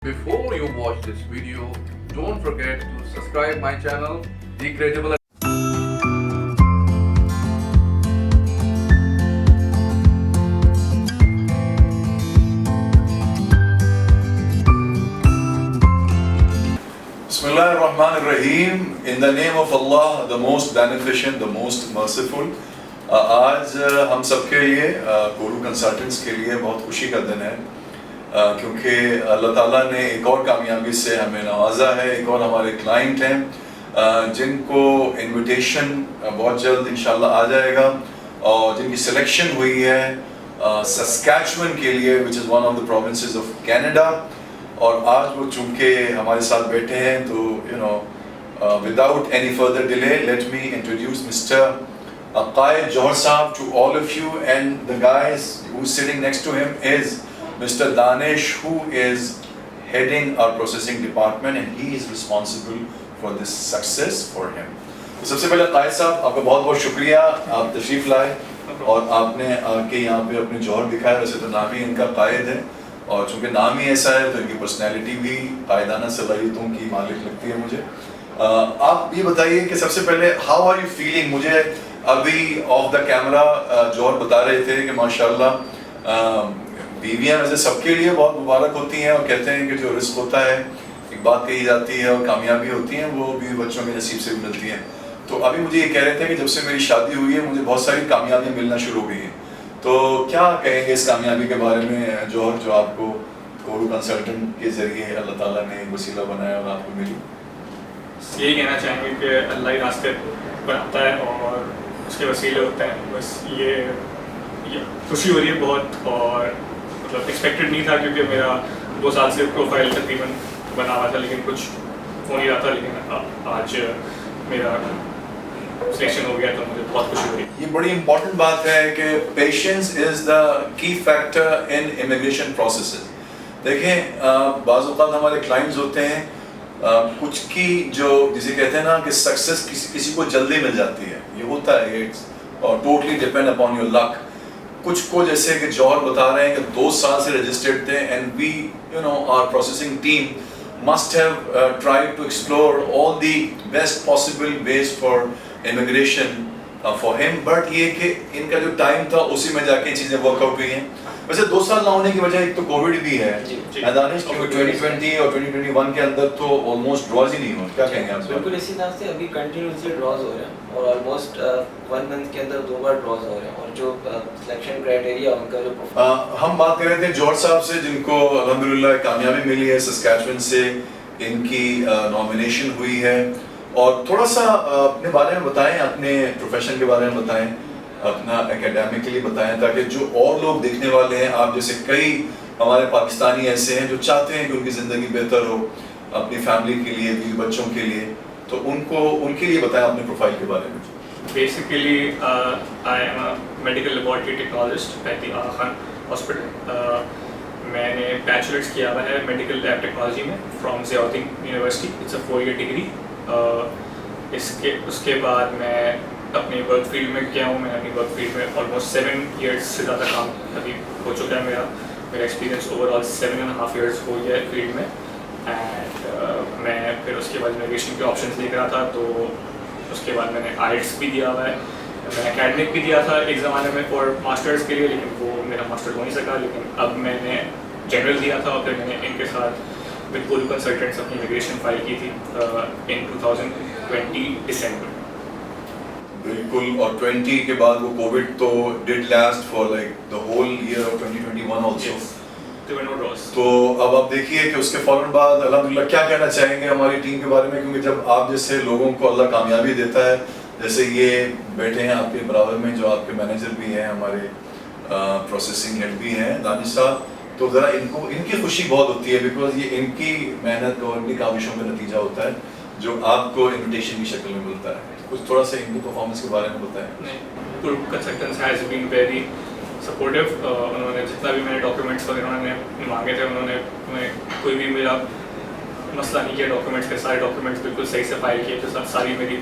Before you watch this video, don't forget to subscribe my channel, The Credible. Bismillah ar-Rahman ar-Rahim. In the name of Allah, the most beneficent, the most merciful. آج ہم سب کے لیے گورو consultants کے لیے بہت خوشی کا دن ہے کیونکہ اللہ تعالیٰ نے ایک اور کامیابی سے ہمیں نوازا ہے. ایک اور ہمارے کلائنٹ ہیں جن کو انویٹیشن بہت جلد انشاءاللہ آ جائے گا اور جن کی سلیکشن ہوئی ہے سسکیچون کے لیے which is one of the provinces of Canada. اور آج وہ چونکہ ہمارے ساتھ بیٹھے ہیں تو without any further delay let me introduce Mr. Qaid Johar Saab to all of you, and the guys who's sitting next to him is Mr. Danish, who is heading our processing department and he is responsible for this success for him. سب سے پہلے قائد صاحب آپ کا بہت بہت شکریہ, آپ تشریف لائے اور آپ نے آ کے یہاں پہ اپنے جوہر دکھایا. ویسے تو نام ہی ان کا قائد ہے اور چونکہ نام ہی ایسا ہے تو ان کی پرسنالٹی بھی قائدانہ صلاحیتوں کی مالک لگتی ہے مجھے. آپ یہ بتائیے کہ سب سے پہلے ہاؤ آر یو فیلنگ. مجھے ابھی آف دا کیمرہ جوہر بتا رہے تھے کہ ماشاءاللہ بیویاں ویسے سب کے لیے بہت مبارک ہوتی ہیں اور کہتے ہیں کہ جو رزق ہوتا ہے ایک بات کہی جاتی ہے اور کامیابی ہوتی ہیں وہ بھی بچوں کے نصیب سے بھی ملتی ہیں. تو ابھی مجھے یہ کہہ رہے تھے کہ جب سے میری شادی ہوئی ہے مجھے بہت ساری کامیابیاں ملنا شروع ہو گئی ہیں. تو کیا کہیں گے اس کامیابی کے بارے میں جوہر جو آپ کو گورو کنسلٹنٹ کے ذریعے اللہ تعالیٰ نے وسیلہ بنایا اور آپ کو ملی؟ یہی کہنا چاہیں گے کہ اللہ ہی راستے بناتا ہے اور اس کے وسیلے ہوتے ہیں. بس یہ خوشی ہو رہی ہے بہت اور مطلب ایکسپیکٹڈ نہیں تھا کیونکہ میرا 2 سال سے پروفائل تقریباً بنا ہوا تھا لیکن کچھ ہو نہیں رہا تھا. لیکن آج میرا سلیکشن ہو گیا تو مجھے بہت خوشی ہو رہی ہے. یہ بڑی امپورٹنٹ بات ہے کہ پیشنس از دا کی فیکٹر ان امیگریشن پروسیسز. دیکھیں بعض اوقات ہمارے کلائنٹس ہوتے ہیں کچھ کی جو جسے کہتے ہیں نا کہ سکسیس کسی کو جلدی مل جاتی ہے, یہ ہوتا ہے اور ٹوٹلی ڈپینڈ اپون یور لک. کچھ کو جیسے کہ جوہر بتا رہے ہیں کہ 2 سال سے رجسٹرڈ تھے and we our processing team must have tried to explore all the best possible ways for immigration for him, but یہ کہ ان کا جو ٹائم تھا اسی میں جا کے چیزیں ورک آؤٹ ہوئی ہیں. ویسے 2 سال نہ ہونے کی وجہ ایک تو کووڈ بھی ہے دانش, کیونکہ 2020 اور 2021 کے اندر تو آلموسٹ ڈراز ہی نہیں ہوئے. کیا کہیں گے آپ؟ بالکل اسی طرح سے ابھی کنٹینیوسلی ڈراز ہو رہے ہیں اور آلموسٹ 1 منتھ کے اندر 2 بار ڈراز ہو رہے ہیں. اور جو سلیکشن کرائٹیریا ان کا جو ہم بات کر رہے تھے جوہر صاحب سے جن کو الحمدللہ کامیابی ملی ہے سسکیچون سے, ان کی نامینیشن ہوئی ہے. اور تھوڑا سا اپنے بارے میں بتائیں, اپنے پروفیشن کے بارے میں بتائیں, اپنا اکیڈیمکلی بتائیں تاکہ جو اور لوگ دیکھنے والے ہیں, آپ جیسے کئی ہمارے پاکستانی ایسے ہیں جو چاہتے ہیں کہ ان کی زندگی بہتر ہو اپنی فیملی کے لیے, بیوی بچوں کے لیے, تو ان کے لیے بتائیں اپنے پروفائل کے بارے میں. Basically, I am a medical laboratory technologist at the Aga Khan Hospital. میں نے بیچلرس کیا ہوا ہے میڈیکل لیب ٹیکنالوجی میں from Ziauddin university. It's a 4-year degree. اس کے بعد میں اپنی ورک فیلڈ میں کیا ہوں. میں اپنی ورک فیلڈ میں آلموسٹ 7 years سے زیادہ کام ابھی ہو چکا ہے. میرا ایکسپیرینس اوور آل 7.5 years ہو گیا ہے فیلڈ میں. اینڈ میں پھر اس کے بعد امیگریشن کے آپشنس دیکھ رہا تھا تو اس کے بعد میں نے IELTS بھی دیا ہوا ہے. میں نے اکیڈمک بھی دیا تھا ایک زمانے میں فار ماسٹرز کے لیے, لیکن وہ میرا ماسٹر ہو نہیں سکا. لیکن اب میں نے جنرل دیا تھا اور پھر میں نے ان کے ساتھ ود گورو کنسلٹنٹس اپنی امیگریشن فائل کی تھی ان 2020 ڈسمبر. بالکل. اور 20 کے بعد وہ کووڈ تو did last for like the whole year of 2021 also. تو اب آپ دیکھیے کہ اس کے فوراً بعد الحمدللہ کیا کہنا چاہیں گے ہماری ٹیم کے بارے میں, کیونکہ جب آپ جیسے لوگوں کو اللہ کامیابی دیتا ہے, جیسے یہ بیٹھے ہیں آپ کے برابر میں جو آپ کے مینیجر بھی ہیں, ہمارے پروسیسنگ ہیڈ بھی ہیں دانش صاحب, تو ذرا ان کی خوشی بہت ہوتی ہے بیکاز یہ ان کی محنت اور ان کی کاوشوں کا نتیجہ ہوتا ہے جو آپ کو انویٹیشن کی شکل میں ملتا ہے. کچھ تھوڑا سا ان کی پرفارمنس کے بارے میں بتائیں. Gaurav consultants has been very supportive. انہوں نے جتنا بھی میرے ڈاکیومنٹس وغیرہ انہوں نے مانگے تھے, انہوں نے کوئی بھی میرا مسئلہ نہیں کیا. ڈاکیومنٹس کے سارے ڈاکیومنٹس بالکل صحیح سے فائل کیے تھے. ساری میری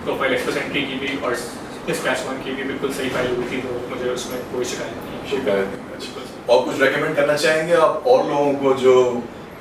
پروفائل ایکسپریسنٹری کی بھی اور اسکیچون کی بھی بالکل صحیح فائل ہوئی تھی, تو مجھے اس میں کوئی شکایت نہیں. اور کچھ ریکمینڈ کرنا چاہیں گے آپ اور لوگوں کو جو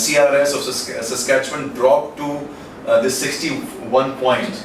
CRS of Saskatchewan dropped to this 61 points।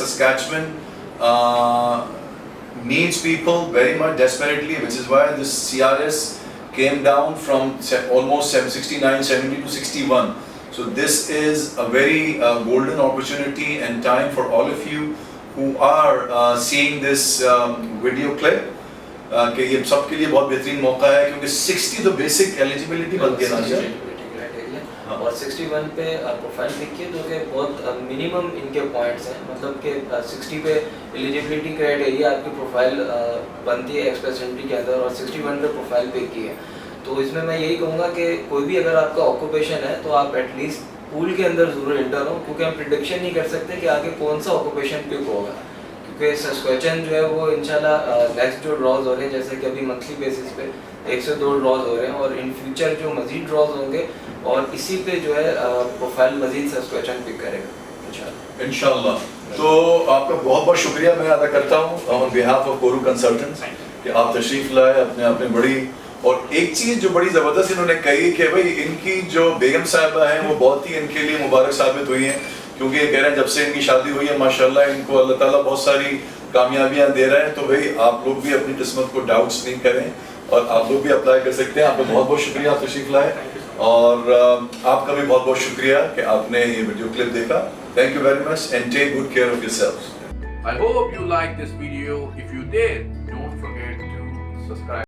Saskatchewan needs people very much desperately, which is why this CRS came down from almost 69, 70 to 61. So this is a very golden opportunity and time for all of you who are seeing this video clip کہ یہ سب کے لیے بہت بہترین موقع ہے کیونکہ 60 تو بیسک ایلیجیبلٹی بن گیا نا اور 61 پہ پروفائل دیکھیے تو کہ بہت منیمم ان کے پوائنٹس ہیں، مطلب کہ 60 پہ ایلیجیبلٹی کرائٹیریا آپ کی پروفائل بنتی ہے ایکسپریس انٹری کے اندر، اور 61 پہ پروفائل پک کی ہے۔ تو اس میں یہی کہوں گا کہ کوئی بھی اگر آپ کا آکوپیشن ہے تو آپ ایٹ لیسٹ پول کے اندر ضرور انٹر ہوں، کیونکہ ہم پریڈکشن نہیں کر سکتے کہ آگے کون سا آکوپیشن پک ہوگا، کیونکہ سسکویچن جو ہے وہ انشاءاللہ نیکسٹ جو ڈراز ہو رہے ہیں جیسے کہ ابھی منتھلی بیسس پہ 1 سے 2 ڈراز ہو رہے ہیں، اور ان فیوچر جو مزید ڈراز ہوں گے اور اسی پہ جو ہے پروفائل مزید سسکویچن پک کرے گا انشاءاللہ۔ تو آپ کا بہت بہت شکریہ میں ادا کرتا ہوں آن بیہاف آف کورو کنسلٹنٹس کہ آپ تشریف لائے اپنے بڑی، اور ایک چیز جو بڑی زبردست انہوں نے کہی کہ بھائی ان کی جو بیگم صاحبہ ہیں وہ بہت ہی ان کے لیے مبارک ثابت ہوئی ہیں، کیونکہ یہ کہہ رہے ہیں جب سے ان کی شادی ہوئی ہے ماشاءاللہ ان کو اللہ تعالیٰ بہت ساری کامیابیاں دے رہے ہیں۔ تو بھائی آپ لوگ بھی اپنی قسمت کو ڈاؤٹس نہیں کریں اور آپ لوگ بھی اپلائی کر سکتے ہیں۔ آپ کا بہت بہت شکریہ آپ تشریف لائے، اور آپ کا بھی بہت بہت شکریہ کہ آپ نے یہ ویڈیو کلپ دیکھا۔ Thank you very much and take good care of your self. I hope you like this video. If you did, don't forget to subscribe.